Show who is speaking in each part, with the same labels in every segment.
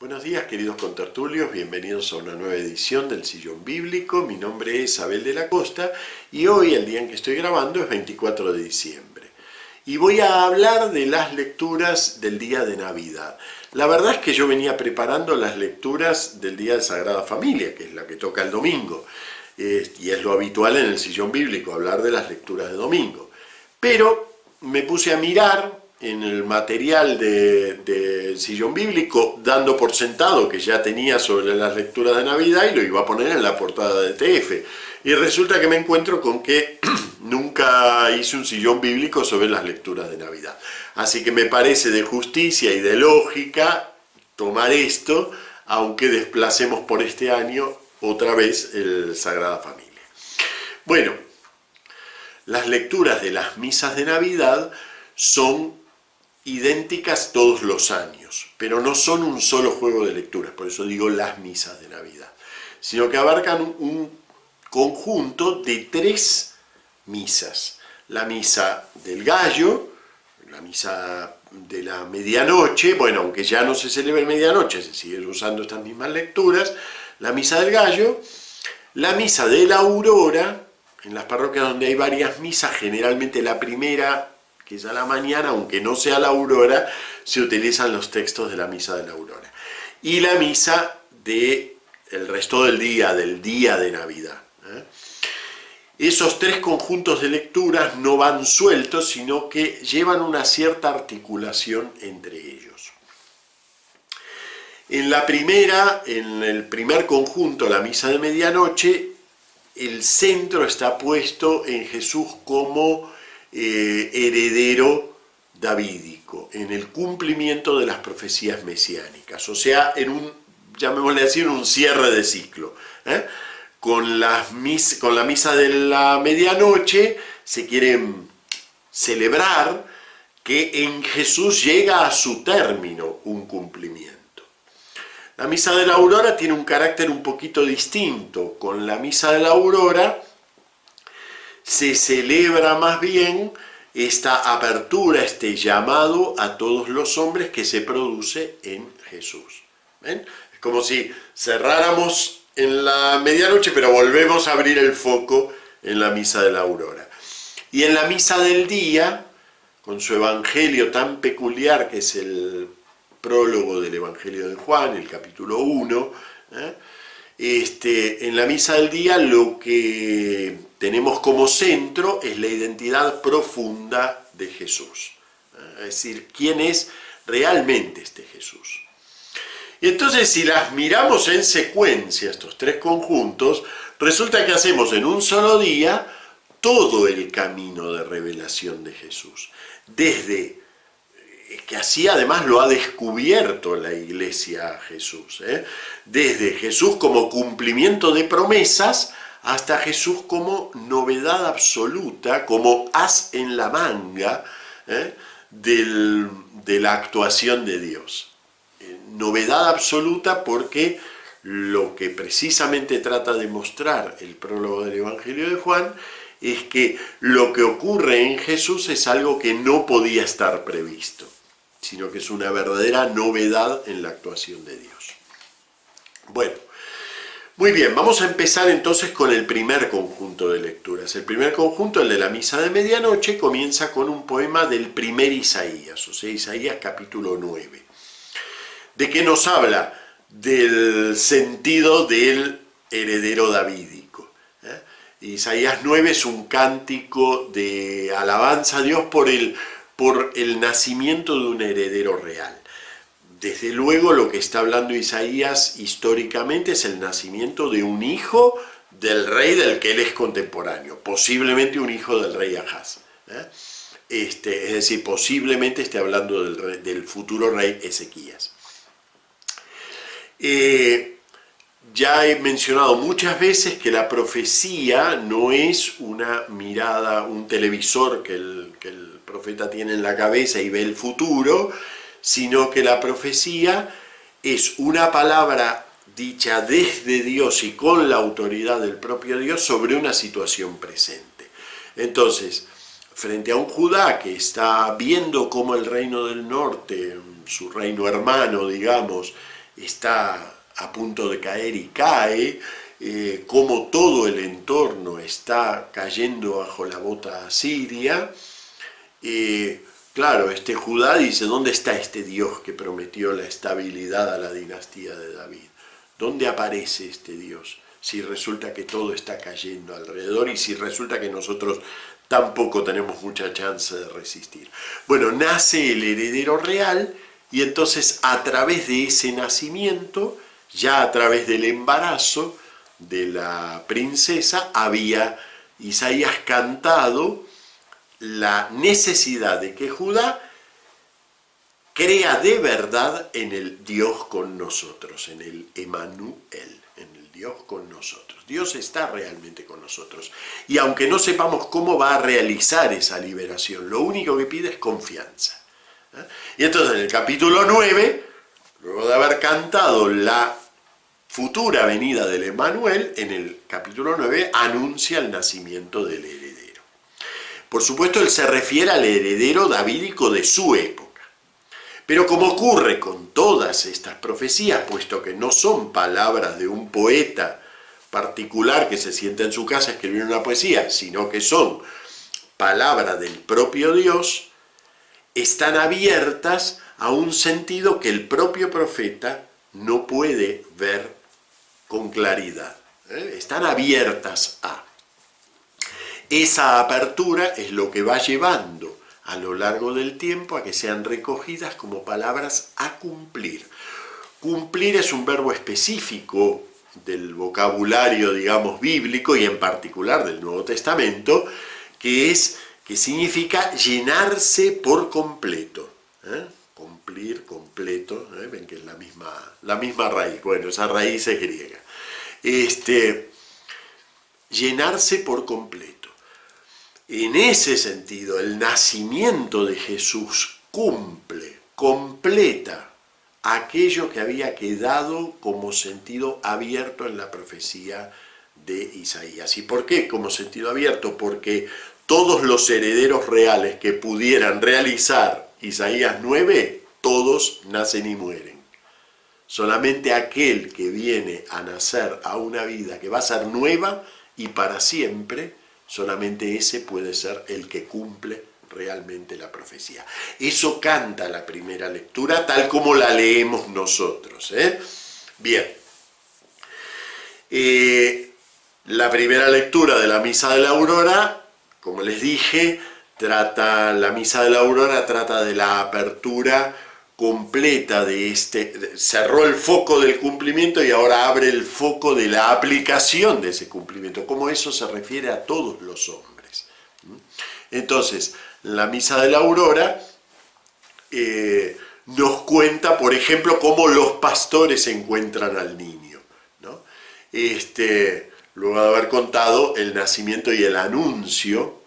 Speaker 1: Buenos días, queridos contertulios, bienvenidos a una nueva edición del Sillón Bíblico. Mi nombre es Abel de la Costa y hoy, el día en que estoy grabando, es 24 de diciembre. Y voy a hablar de las lecturas del día de Navidad. La verdad es que yo venía preparando las lecturas del día de Sagrada Familia, que es la que toca el domingo. Y es lo habitual en el Sillón Bíblico, hablar de las lecturas de domingo. Pero me puse a mirar en el material del Sillón Bíblico, dando por sentado que ya tenía sobre las lecturas de Navidad y lo iba a poner en la portada de TF. Y resulta que me encuentro con que nunca hice un Sillón Bíblico sobre las lecturas de Navidad. Así que me parece de justicia y de lógica tomar esto, aunque desplacemos por este año otra vez el Sagrada Familia. Bueno, las lecturas de las misas de Navidad son idénticas todos los años, pero no son un solo juego de lecturas, por eso digo las misas de Navidad, sino que abarcan un conjunto de 3 misas. La misa del gallo, la misa de la medianoche, bueno, aunque ya no se celebra en medianoche, se siguen usando estas mismas lecturas, la misa del gallo, la misa de la aurora, en las parroquias donde hay varias misas, generalmente la primera, que es a la mañana, aunque no sea la aurora, se utilizan los textos de la misa de la aurora. Y la misa del resto del día de Navidad. Esos 3 conjuntos de lecturas no van sueltos, sino que llevan una cierta articulación entre ellos. En la primera, en el primer conjunto, la misa de medianoche, el centro está puesto en Jesús como heredero davídico, en el cumplimiento de las profecías mesiánicas, o sea, en un, llamémosle así, en un cierre de ciclo. Con la misa de la medianoche se quiere celebrar que en Jesús llega a su término un cumplimiento. La misa de la aurora tiene un carácter un poquito distinto. Con la misa de la aurora se celebra más bien esta apertura, este llamado a todos los hombres que se produce en Jesús. ¿Ven? Es como si cerráramos en la medianoche, pero volvemos a abrir el foco en la misa de la aurora. Y en la misa del día, con su evangelio tan peculiar que es el prólogo del Evangelio de Juan, el capítulo 1, en la misa del día lo que tenemos como centro es la identidad profunda de Jesús. Es decir, ¿quién es realmente este Jesús? Y entonces, si las miramos en secuencia, estos 3 conjuntos, resulta que hacemos en un solo día todo el camino de revelación de Jesús. Desde que así además lo ha descubierto la Iglesia a Jesús. Desde Jesús como cumplimiento de promesas hasta Jesús como novedad absoluta, como as en la manga de la actuación de Dios. Novedad absoluta porque lo que precisamente trata de mostrar el prólogo del Evangelio de Juan es que lo que ocurre en Jesús es algo que no podía estar previsto, sino que es una verdadera novedad en la actuación de Dios. Bueno, muy bien, vamos a empezar entonces con el primer conjunto de lecturas. El primer conjunto, el de la misa de medianoche, comienza con un poema del primer Isaías, o sea, Isaías capítulo 9. ¿De qué nos habla? Del sentido del heredero davídico. Isaías 9 es un cántico de alabanza a Dios por el nacimiento de un heredero real. Desde luego lo que está hablando Isaías históricamente es el nacimiento de un hijo del rey del que él es contemporáneo, posiblemente un hijo del rey Ahaz. Es decir, posiblemente esté hablando del futuro rey Ezequías. Ya he mencionado muchas veces que la profecía no es una mirada, un televisor que el profeta tiene en la cabeza y ve el futuro, sino que la profecía es una palabra dicha desde Dios y con la autoridad del propio Dios sobre una situación presente. Entonces, frente a un Judá que está viendo cómo el reino del norte, su reino hermano, digamos, está a punto de caer y cae, cómo todo el entorno está cayendo bajo la bota asiria. Claro, Judá dice, ¿dónde está este Dios que prometió la estabilidad a la dinastía de David? ¿Dónde aparece este Dios? Si resulta que todo está cayendo alrededor y si resulta que nosotros tampoco tenemos mucha chance de resistir. Bueno, nace el heredero real y entonces a través de ese nacimiento, ya a través del embarazo de la princesa, había Isaías cantado la necesidad de que Judá crea de verdad en el Dios con nosotros, en el Emanuel, en el Dios con nosotros. Dios está realmente con nosotros. Y aunque no sepamos cómo va a realizar esa liberación, lo único que pide es confianza. Y entonces en el capítulo 9, luego de haber cantado la futura venida del Emanuel, en el capítulo 9 anuncia el nacimiento del heredero. Por supuesto, él se refiere al heredero davídico de su época. Pero como ocurre con todas estas profecías, puesto que no son palabras de un poeta particular que se sienta en su casa a escribir una poesía, sino que son palabras del propio Dios, están abiertas a un sentido que el propio profeta no puede ver con claridad. Están abiertas a. Esa apertura es lo que va llevando a lo largo del tiempo a que sean recogidas como palabras a cumplir. Cumplir es un verbo específico del vocabulario, digamos, bíblico y en particular del Nuevo Testamento, que significa llenarse por completo. Cumplir, completo, ven que es la misma raíz. Bueno, esa raíz es griega. Llenarse por completo. En ese sentido, el nacimiento de Jesús completa aquello que había quedado como sentido abierto en la profecía de Isaías. ¿Y por qué como sentido abierto? Porque todos los herederos reales que pudieran realizar Isaías 9, todos nacen y mueren. Solamente aquel que viene a nacer a una vida que va a ser nueva y para siempre, solamente ese puede ser el que cumple realmente la profecía. Eso canta la primera lectura tal como la leemos nosotros. Bien. La primera lectura de la Misa de la Aurora, como les dije, la Misa de la Aurora trata de la apertura completa de cerró el foco del cumplimiento y ahora abre el foco de la aplicación de ese cumplimiento, como eso se refiere a todos los hombres. Entonces, la Misa de la Aurora nos cuenta, por ejemplo, cómo los pastores encuentran al niño, ¿no? Luego de haber contado el nacimiento y el anuncio,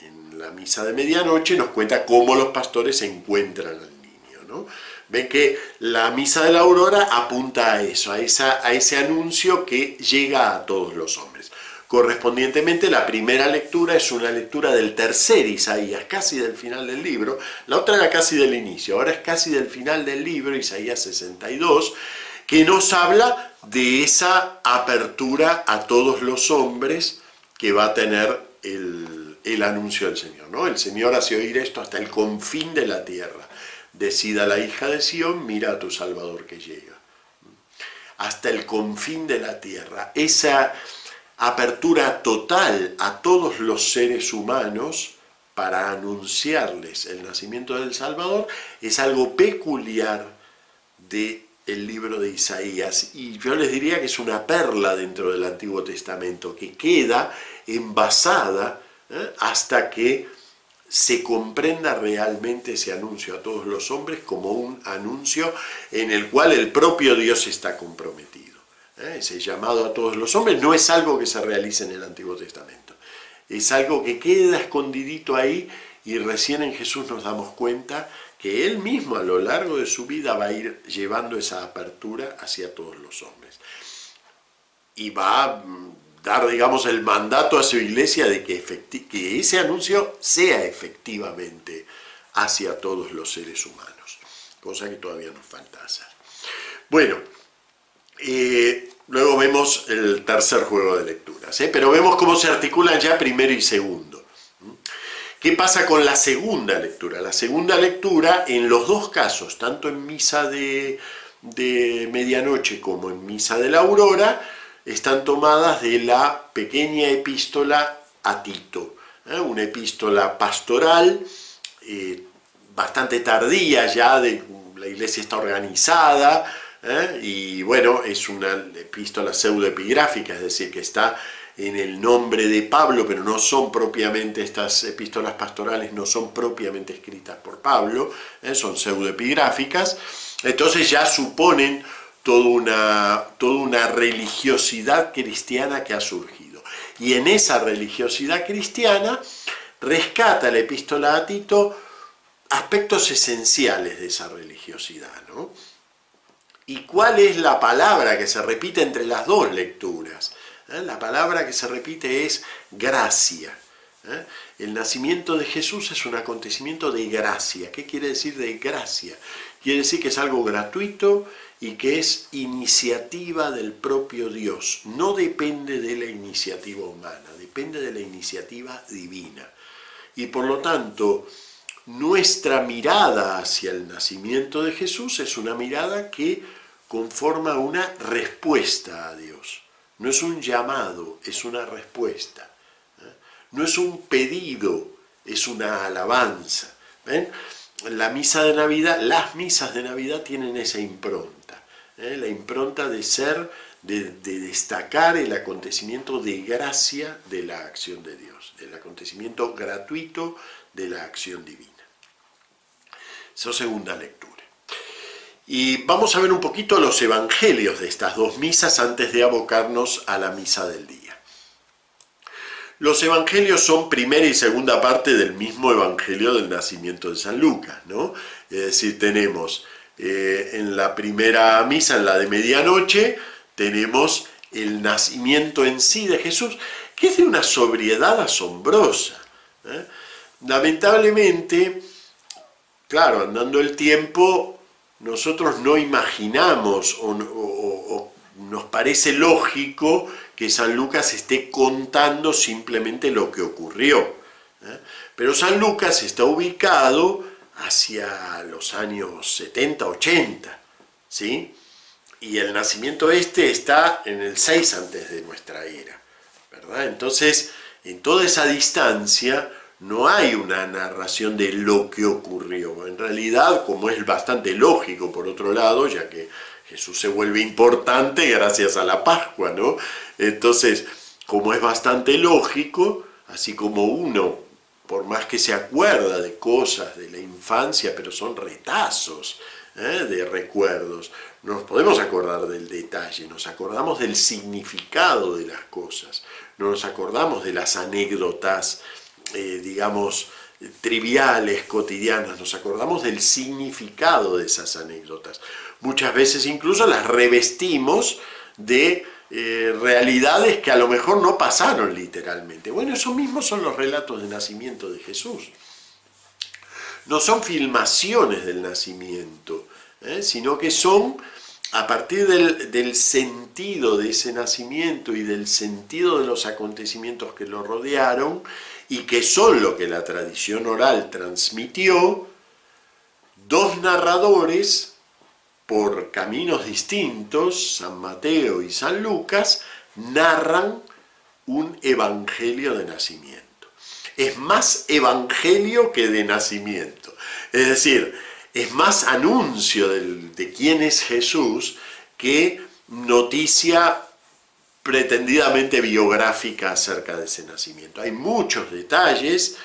Speaker 1: en la Misa de medianoche nos cuenta cómo los pastores encuentran al niño, ¿no? Ven que la Misa de la Aurora apunta a eso, a ese anuncio que llega a todos los hombres. Correspondientemente, la primera lectura es una lectura del tercer Isaías, casi del final del libro. La otra era casi del inicio, ahora es casi del final del libro, Isaías 62, que nos habla de esa apertura a todos los hombres que va a tener el anuncio del Señor, ¿no? El Señor hace oír esto hasta el confín de la tierra. Decida la hija de Sión, mira a tu Salvador que llega. Hasta el confín de la tierra. Esa apertura total a todos los seres humanos para anunciarles el nacimiento del Salvador es algo peculiar del libro de Isaías. Y yo les diría que es una perla dentro del Antiguo Testamento que queda envasada hasta que se comprenda realmente ese anuncio a todos los hombres como un anuncio en el cual el propio Dios está comprometido. Ese llamado a todos los hombres no es algo que se realice en el Antiguo Testamento, es algo que queda escondidito ahí y recién en Jesús nos damos cuenta que Él mismo a lo largo de su vida va a ir llevando esa apertura hacia todos los hombres. Y va a dar, digamos, el mandato a su iglesia de que ese anuncio sea efectivamente hacia todos los seres humanos, cosa que todavía nos falta hacer. Bueno, luego vemos el tercer juego de lecturas, pero vemos cómo se articulan ya primero y segundo. ¿Qué pasa con la segunda lectura? La segunda lectura, en los dos casos, tanto en misa de medianoche como en misa de la aurora, están tomadas de la pequeña epístola a Tito, una epístola pastoral, bastante tardía ya, la iglesia está organizada, y bueno, es una epístola pseudoepigráfica, es decir, que está en el nombre de Pablo, pero no son propiamente, estas epístolas pastorales no son propiamente escritas por Pablo, son pseudoepigráficas, entonces ya suponen toda una religiosidad cristiana que ha surgido. Y en esa religiosidad cristiana rescata la epístola a Tito aspectos esenciales de esa religiosidad, ¿no? ¿Y cuál es la palabra que se repite entre las dos lecturas? La palabra que se repite es gracia. El nacimiento de Jesús es un acontecimiento de gracia. ¿Qué quiere decir de gracia? Quiere decir que es algo gratuito y que es iniciativa del propio Dios. No depende de la iniciativa humana, depende de la iniciativa divina. Y por lo tanto, nuestra mirada hacia el nacimiento de Jesús es una mirada que conforma una respuesta a Dios. No es un llamado, es una respuesta. No es un pedido, es una alabanza. ¿Ven? Las misas de Navidad tienen esa impronta. La impronta de destacar el acontecimiento de gracia de la acción de Dios, el acontecimiento gratuito de la acción divina. Esa es segunda lectura. Y vamos a ver un poquito los evangelios de estas dos misas antes de abocarnos a la misa del día. Los evangelios son primera y segunda parte del mismo evangelio del nacimiento de San Lucas, ¿no? Es decir, tenemos en la primera misa, en la de medianoche, tenemos el nacimiento en sí de Jesús, que es de una sobriedad asombrosa. Lamentablemente, claro, andando el tiempo, nosotros no imaginamos o nos parece lógico que San Lucas esté contando simplemente lo que ocurrió. Pero San Lucas está ubicado hacia los años 70, 80, ¿sí? Y el nacimiento está en el 6 antes de nuestra era, ¿verdad? Entonces, en toda esa distancia no hay una narración de lo que ocurrió. En realidad, como es bastante lógico por otro lado, ya que Jesús se vuelve importante gracias a la Pascua, ¿no? Entonces, como es bastante lógico, así como uno, por más que se acuerda de cosas de la infancia, pero son retazos de recuerdos, no nos podemos acordar del detalle, nos acordamos del significado de las cosas, no nos acordamos de las anécdotas, digamos, triviales, cotidianas, nos acordamos del significado de esas anécdotas. Muchas veces incluso las revestimos de realidades que a lo mejor no pasaron literalmente. Bueno, esos mismos son los relatos de nacimiento de Jesús. No son filmaciones del nacimiento, sino que son a partir del sentido de ese nacimiento y del sentido de los acontecimientos que lo rodearon y que son lo que la tradición oral transmitió, dos narradores por caminos distintos, San Mateo y San Lucas, narran un evangelio de nacimiento. Es más evangelio que de nacimiento. Es decir, es más anuncio de quién es Jesús que noticia pretendidamente biográfica acerca de ese nacimiento. Hay muchos detalles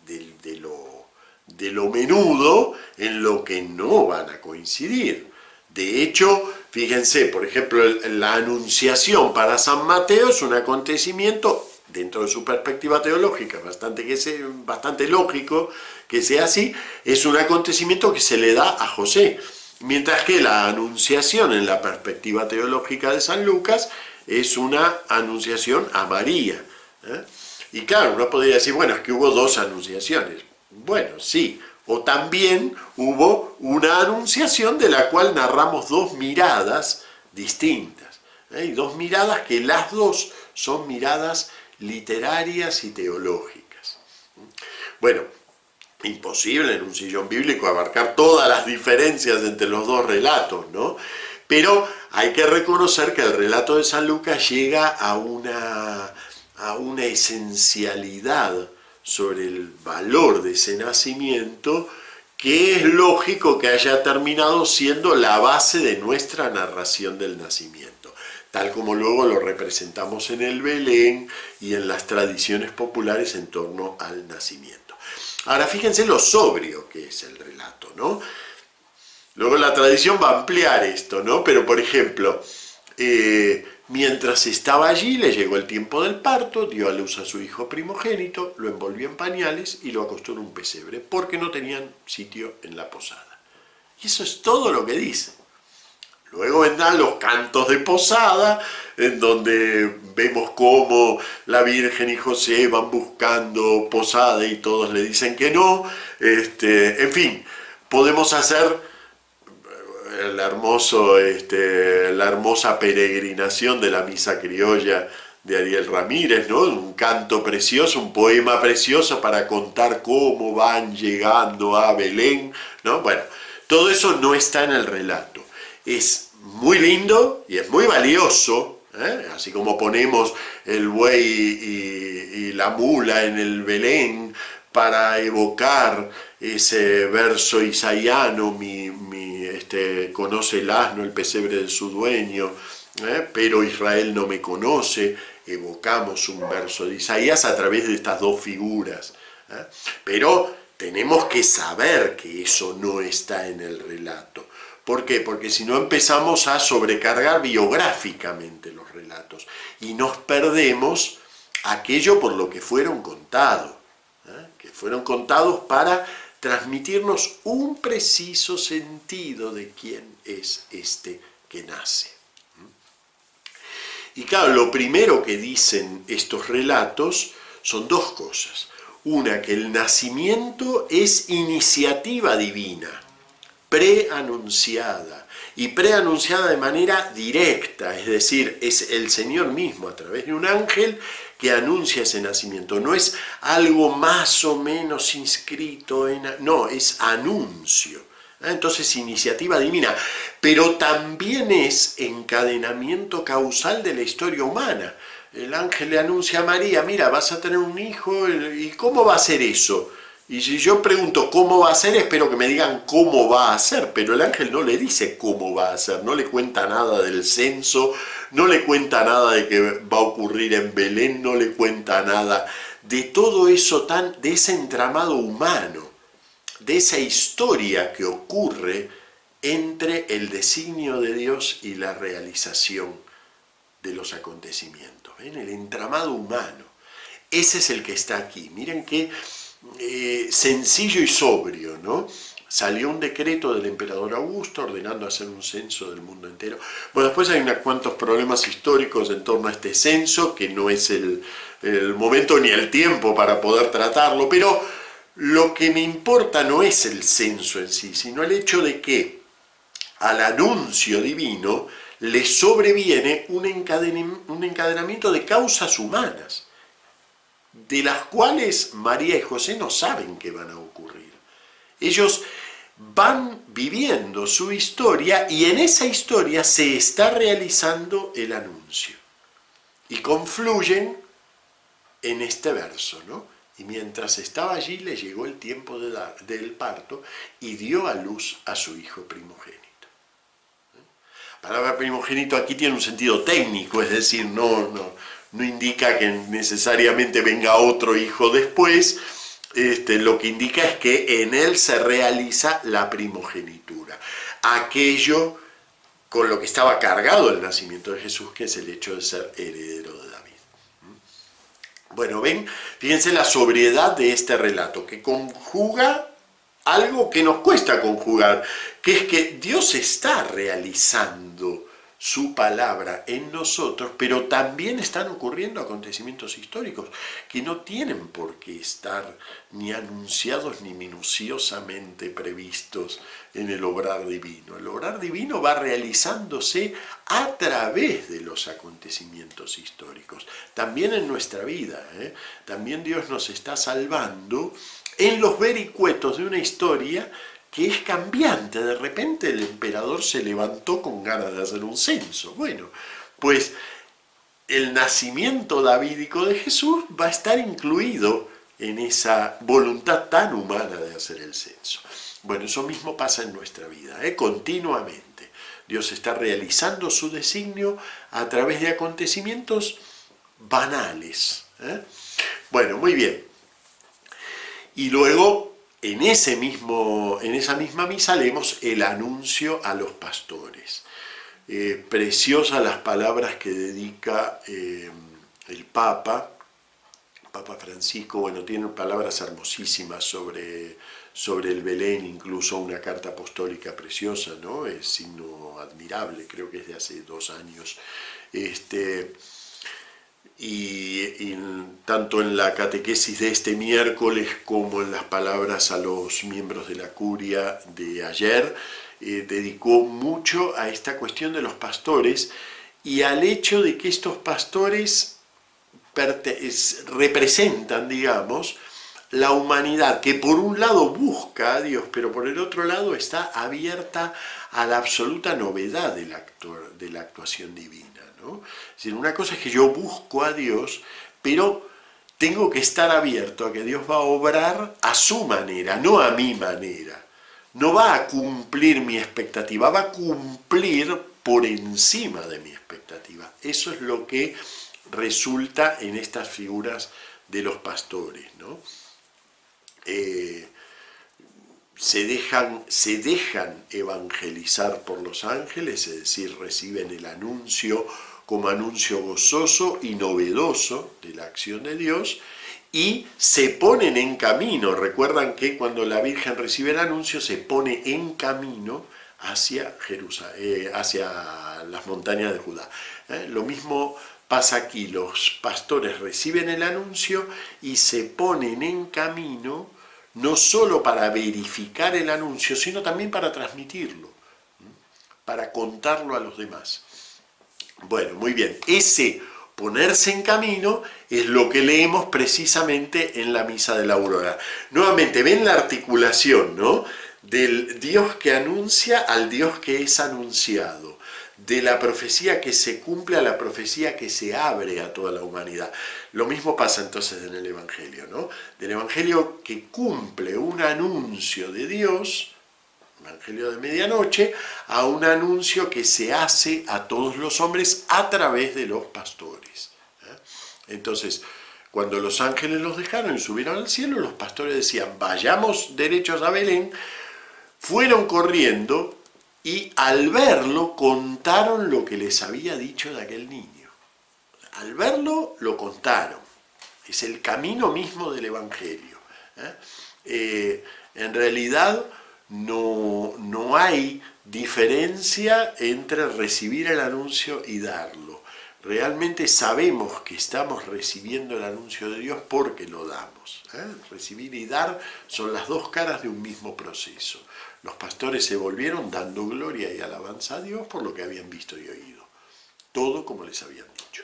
Speaker 1: de lo menudo en lo que no van a coincidir. De hecho, fíjense, por ejemplo, la Anunciación para San Mateo es un acontecimiento, dentro de su perspectiva teológica, bastante lógico que sea así, es un acontecimiento que se le da a José, mientras que la Anunciación en la perspectiva teológica de San Lucas es una anunciación a María. Y claro, uno podría decir, bueno, es que hubo dos anunciaciones. Bueno, sí, O también hubo una anunciación de la cual narramos dos miradas distintas. Y dos miradas que las dos son miradas literarias y teológicas. Bueno, imposible en un sillón bíblico abarcar todas las diferencias entre los dos relatos, ¿no? Pero hay que reconocer que el relato de San Lucas llega a una esencialidad sobre el valor de ese nacimiento que es lógico que haya terminado siendo la base de nuestra narración del nacimiento, tal como luego lo representamos en el Belén y en las tradiciones populares en torno al nacimiento. Ahora fíjense lo sobrio que es el relato, ¿no? Luego la tradición va a ampliar esto, ¿no? Pero por ejemplo, mientras estaba allí le llegó el tiempo del parto, dio a luz a su hijo primogénito, lo envolvió en pañales y lo acostó en un pesebre, porque no tenían sitio en la posada. Y eso es todo lo que dice. Luego vendrán los cantos de posada, en donde vemos cómo la Virgen y José van buscando posada y todos le dicen que no. En fin, podemos hacer la hermosa peregrinación de la misa criolla de Ariel Ramírez, ¿no? Un canto precioso, un poema precioso para contar cómo van llegando a Belén, ¿no? Bueno, todo eso no está en el relato. Es muy lindo y es muy valioso, así como ponemos el buey y la mula en el Belén para evocar ese verso isaiano, conoce el asno, el pesebre de su dueño, pero Israel no me conoce, evocamos un verso de Isaías a través de estas dos figuras. Pero tenemos que saber que eso no está en el relato. ¿Por qué? Porque si no empezamos a sobrecargar biográficamente los relatos y nos perdemos aquello por lo que fueron contados, que fueron contados para transmitirnos un preciso sentido de quién es este que nace. Y claro, lo primero que dicen estos relatos son dos cosas. Una, que el nacimiento es iniciativa divina, preanunciada, y preanunciada de manera directa, es decir, es el Señor mismo a través de un ángel que anuncia ese nacimiento. No es algo más o menos inscrito no, es anuncio. Entonces, iniciativa divina, pero también es encadenamiento causal de la historia humana. El ángel le anuncia a María, mira, vas a tener un hijo, ¿y cómo va a ser eso? Y si yo pregunto cómo va a ser, espero que me digan cómo va a ser, pero el ángel no le dice cómo va a ser, no le cuenta nada del censo, no le cuenta nada de que va a ocurrir en Belén, no le cuenta nada de todo eso de ese entramado humano, de esa historia que ocurre entre el designio de Dios y la realización de los acontecimientos. ¿Ven? El entramado humano. Ese es el que está aquí. Miren qué sencillo y sobrio, ¿no? Salió un decreto del emperador Augusto ordenando hacer un censo del mundo entero. Bueno, después hay unos cuantos problemas históricos en torno a este censo, que no es el momento ni el tiempo para poder tratarlo, pero lo que me importa no es el censo en sí, sino el hecho de que al anuncio divino le sobreviene un encadenamiento de causas humanas, de las cuales María y José no saben qué van a ocurrir. Ellos van viviendo su historia y en esa historia se está realizando el anuncio. Y confluyen en este verso, ¿no? Y mientras estaba allí le llegó el tiempo del parto y dio a luz a su hijo primogénito. La palabra primogénito aquí tiene un sentido técnico, es decir, no indica que necesariamente venga otro hijo después. Lo que indica es que en él se realiza la primogenitura, aquello con lo que estaba cargado el nacimiento de Jesús, que es el hecho de ser heredero de David. Bueno, ven, fíjense la sobriedad de este relato, que conjuga algo que nos cuesta conjugar, que es que Dios está realizando su palabra en nosotros, pero también están ocurriendo acontecimientos históricos que no tienen por qué estar ni anunciados ni minuciosamente previstos en el obrar divino. El obrar divino va realizándose a través de los acontecimientos históricos, también en nuestra vida, También Dios nos está salvando en los vericuetos de una historia que es cambiante. De repente el emperador se levantó con ganas de hacer un censo. Bueno, pues el nacimiento davídico de Jesús va a estar incluido en esa voluntad tan humana de hacer el censo. Bueno, eso mismo pasa en nuestra vida, continuamente. Dios está realizando su designio a través de acontecimientos banales. Bueno, muy bien. Y luego, en esa misma misa leemos el anuncio a los pastores. Preciosas las palabras que dedica el Papa Francisco. Bueno, tiene palabras hermosísimas sobre el Belén, incluso una carta apostólica preciosa, ¿no? Es signo admirable, creo que es de hace 2 años. Y tanto en la catequesis de este miércoles como en las palabras a los miembros de la curia de ayer, dedicó mucho a esta cuestión de los pastores y al hecho de que estos pastores representan, digamos, la humanidad que por un lado busca a Dios, pero por el otro lado está abierta a la absoluta novedad de la actuación divina, ¿no? Es decir, una cosa es que yo busco a Dios, pero tengo que estar abierto a que Dios va a obrar a su manera, no a mi manera. No va a cumplir mi expectativa, va a cumplir por encima de mi expectativa. Eso es lo que resulta en estas figuras de los pastores, ¿no? Se dejan evangelizar por los ángeles, es decir, reciben el anuncio como anuncio gozoso y novedoso de la acción de Dios, y se ponen en camino. Recuerdan que cuando la Virgen recibe el anuncio se pone en camino hacia Jerusalén, hacia las montañas de Judá. Lo mismo pasa aquí, los pastores reciben el anuncio y se ponen en camino, no solo para verificar el anuncio, sino también para transmitirlo, para contarlo a los demás. Bueno, muy bien, ese ponerse en camino es lo que leemos precisamente en la misa de la aurora. Nuevamente, ven la articulación, ¿no? Del Dios que anuncia al Dios que es anunciado, de la profecía que se cumple a la profecía que se abre a toda la humanidad. Lo mismo pasa entonces en el Evangelio, ¿no? Del Evangelio que cumple un anuncio de Dios, Evangelio de medianoche, a un anuncio que se hace a todos los hombres a través de los pastores. Entonces, cuando los ángeles los dejaron y subieron al cielo, los pastores decían, vayamos derechos a Belén, fueron corriendo y al verlo contaron lo que les había dicho de aquel niño. Al verlo lo contaron. Es el camino mismo del Evangelio. En realidad no hay diferencia entre recibir el anuncio y darlo. Realmente sabemos que estamos recibiendo el anuncio de Dios porque lo damos. Recibir y dar son las dos caras de un mismo proceso. Los pastores se volvieron dando gloria y alabanza a Dios por lo que habían visto y oído. Todo como les habían dicho.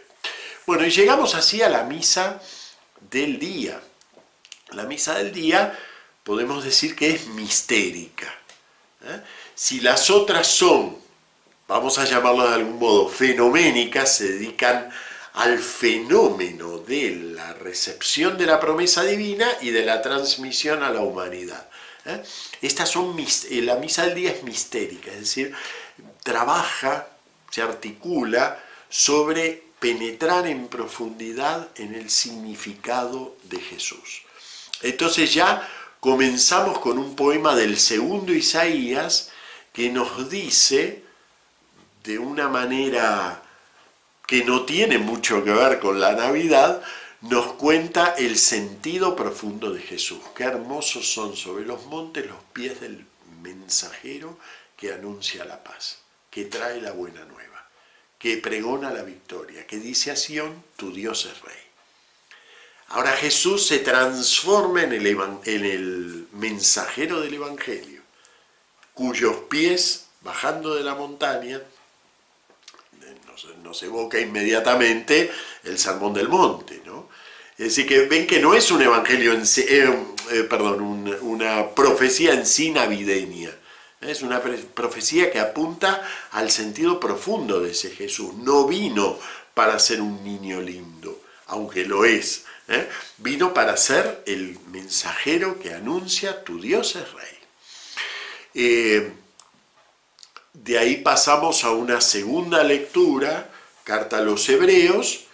Speaker 1: Bueno, y llegamos así a la misa del día. La misa del día podemos decir que es mistérica. Si las otras son, vamos a llamarlo de algún modo, fenoménicas, se dedican al fenómeno de la recepción de la promesa divina y de la transmisión a la humanidad. Estas son, la misa del día es mistérica, es decir, trabaja, se articula sobre penetrar en profundidad en el significado de Jesús. Entonces ya comenzamos con un poema del segundo Isaías que nos dice, de una manera que no tiene mucho que ver con la Navidad, nos cuenta el sentido profundo de Jesús. Qué hermosos son sobre los montes los pies del mensajero que anuncia la paz, que trae la buena nueva. que pregona la victoria, que dice a Sión, tu Dios es rey. Ahora Jesús se transforma en el mensajero del Evangelio, cuyos pies, bajando de la montaña, nos evoca inmediatamente el Sermón del Monte, ¿no? Es decir, que ven que no es un evangelio, una profecía en sí navideña. Es una profecía que apunta al sentido profundo de ese Jesús. No vino para ser un niño lindo, aunque lo es. Vino para ser el mensajero que anuncia, tu Dios es rey. De ahí pasamos a una segunda lectura, carta a los Hebreos,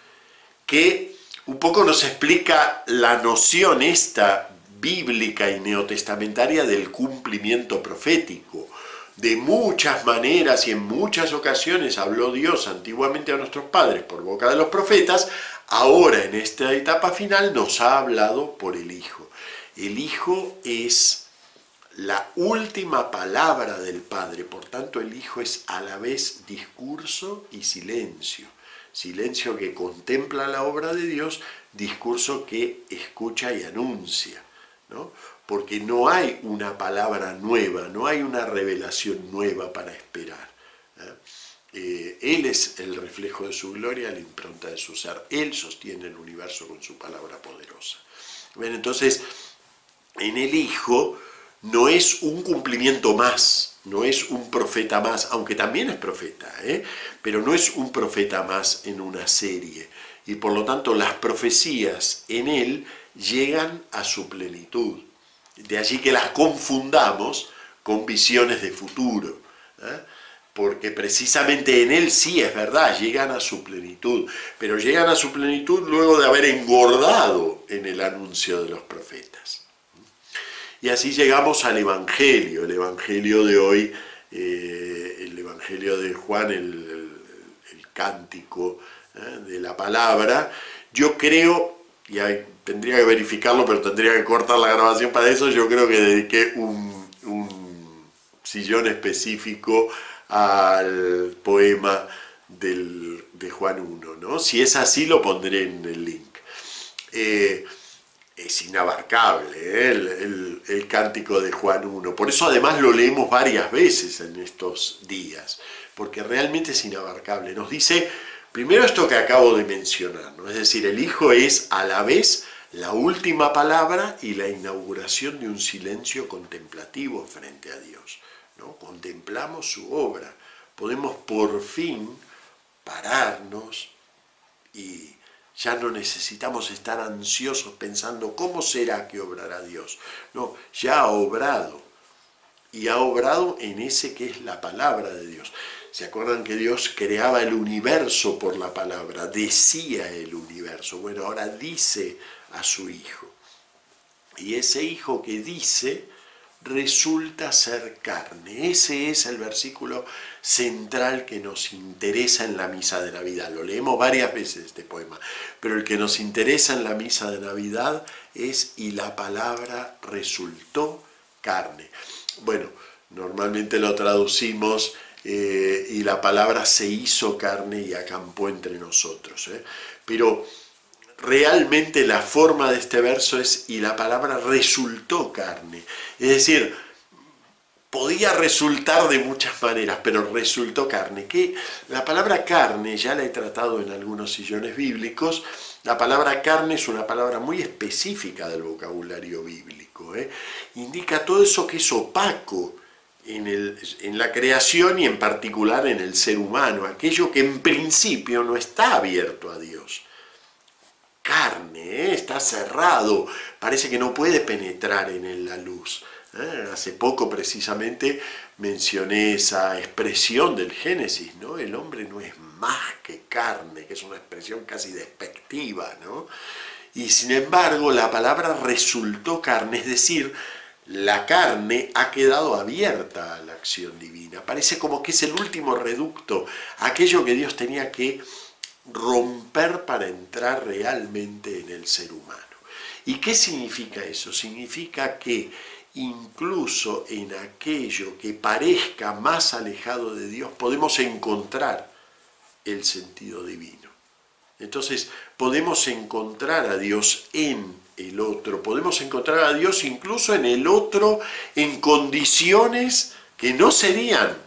Speaker 1: que un poco nos explica la noción esta bíblica y neotestamentaria del cumplimiento profético. De muchas maneras y en muchas ocasiones habló Dios antiguamente a nuestros padres por boca de los profetas, ahora en esta etapa final nos ha hablado por el Hijo. El Hijo es la última palabra del Padre, por tanto el Hijo es a la vez discurso y silencio. Silencio que contempla la obra de Dios, discurso que escucha y anuncia, ¿no? Porque no hay una palabra nueva, no hay una revelación nueva para esperar. Él es el reflejo de su gloria, la impronta de su ser. Él sostiene el universo con su palabra poderosa. Bien, entonces, en el Hijo no es un cumplimiento más, no es un profeta más, aunque también es profeta, pero no es un profeta más en una serie. Y por lo tanto las profecías en él llegan a su plenitud. De allí que las confundamos con visiones de futuro, porque precisamente en él sí es verdad, llegan a su plenitud, pero llegan a su plenitud luego de haber engordado en el anuncio de los profetas. Y así llegamos al Evangelio de hoy, el Evangelio de Juan, el cántico de la palabra. Yo creo, y tendría que verificarlo, pero tendría que cortar la grabación para eso, yo creo que dediqué un sillón específico al poema de Juan 1, ¿no? Si es así, lo pondré en el link. Es inabarcable el cántico de Juan 1. Por eso además lo leemos varias veces en estos días, porque realmente es inabarcable. Nos dice, primero esto que acabo de mencionar, ¿no? Es decir, el Hijo es a la vez la última palabra y la inauguración de un silencio contemplativo frente a Dios, ¿no? Contemplamos su obra, podemos por fin pararnos y ya no necesitamos estar ansiosos pensando cómo será que obrará Dios. No, ya ha obrado. Y ha obrado en ese que es la palabra de Dios. ¿Se acuerdan que Dios creaba el universo por la palabra? Decía el universo. Bueno, ahora dice a su Hijo. Y ese Hijo que dice resulta ser carne. Ese es el versículo central que nos interesa en la misa de Navidad. Lo leemos varias veces este poema, pero el que nos interesa en la misa de Navidad es y la palabra resultó carne. Bueno, normalmente lo traducimos y la palabra se hizo carne y acampó entre nosotros. Pero realmente la forma de este verso es y la palabra resultó carne. Es decir, podía resultar de muchas maneras, pero resultó carne. Que la palabra carne, ya la he tratado en algunos sillones bíblicos, la palabra carne es una palabra muy específica del vocabulario bíblico. Indica todo eso que es opaco en la creación y en particular en el ser humano, aquello que en principio no está abierto a Dios. Carne, está cerrado, parece que no puede penetrar en él la luz. Hace poco precisamente mencioné esa expresión del Génesis, ¿no? El hombre no es más que carne, que es una expresión casi despectiva, ¿no? Y sin embargo la palabra resultó carne, es decir, la carne ha quedado abierta a la acción divina. Parece como que es el último reducto, aquello que Dios tenía que romper para entrar realmente en el ser humano. ¿Y qué significa eso? Significa que incluso en aquello que parezca más alejado de Dios podemos encontrar el sentido divino. Entonces podemos encontrar a Dios en el otro, podemos encontrar a Dios incluso en el otro en condiciones que no serían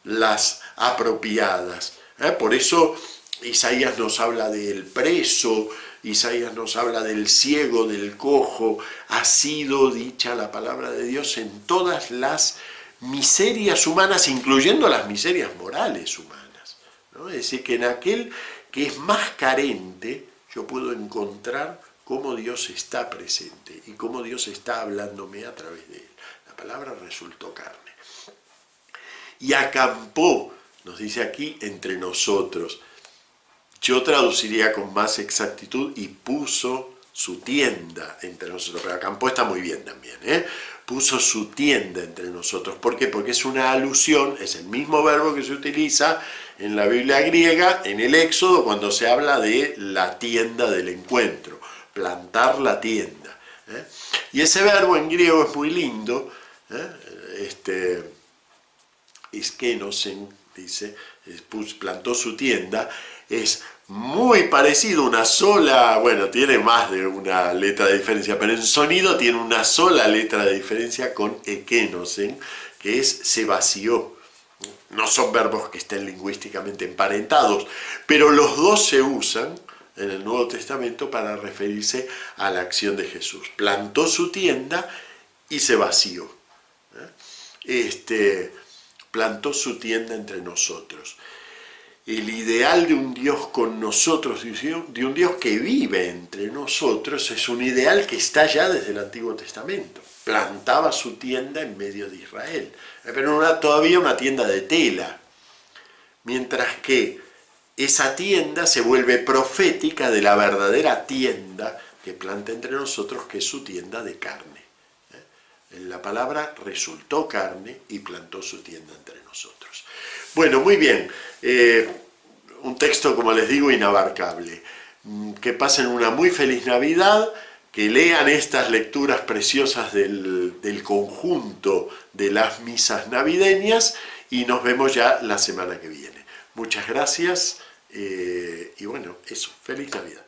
Speaker 1: las apropiadas. Por eso Isaías nos habla del preso, Isaías nos habla del ciego, del cojo. Ha sido dicha la palabra de Dios en todas las miserias humanas, incluyendo las miserias morales humanas, ¿no? Es decir, que en aquel que es más carente, yo puedo encontrar cómo Dios está presente y cómo Dios está hablándome a través de él. La palabra resultó carne. Y acampó, nos dice aquí, entre nosotros. Yo traduciría con más exactitud, y puso su tienda entre nosotros. Pero acampó está muy bien también, puso su tienda entre nosotros. ¿Por qué? Porque es una alusión, es el mismo verbo que se utiliza en la Biblia griega, en el Éxodo, cuando se habla de la tienda del encuentro, plantar la tienda. Y ese verbo en griego es muy lindo, iskenosen, dice, plantó su tienda, es muy parecido, una sola, bueno, tiene más de una letra de diferencia, pero en sonido tiene una sola letra de diferencia con ekenosen, que es se vació. No son verbos que estén lingüísticamente emparentados, pero los dos se usan en el Nuevo Testamento para referirse a la acción de Jesús. Plantó su tienda y se vació. Plantó su tienda entre nosotros. El ideal de un Dios con nosotros, de un Dios que vive entre nosotros, es un ideal que está ya desde el Antiguo Testamento. Plantaba su tienda en medio de Israel, pero todavía una tienda de tela, mientras que esa tienda se vuelve profética de la verdadera tienda que planta entre nosotros, que es su tienda de carne. La palabra resultó carne y plantó su tienda entre nosotros. Bueno, muy bien. Un texto, como les digo, inabarcable. Que pasen una muy feliz Navidad, que lean estas lecturas preciosas del conjunto de las misas navideñas y nos vemos ya la semana que viene. Muchas gracias y bueno, eso, feliz Navidad.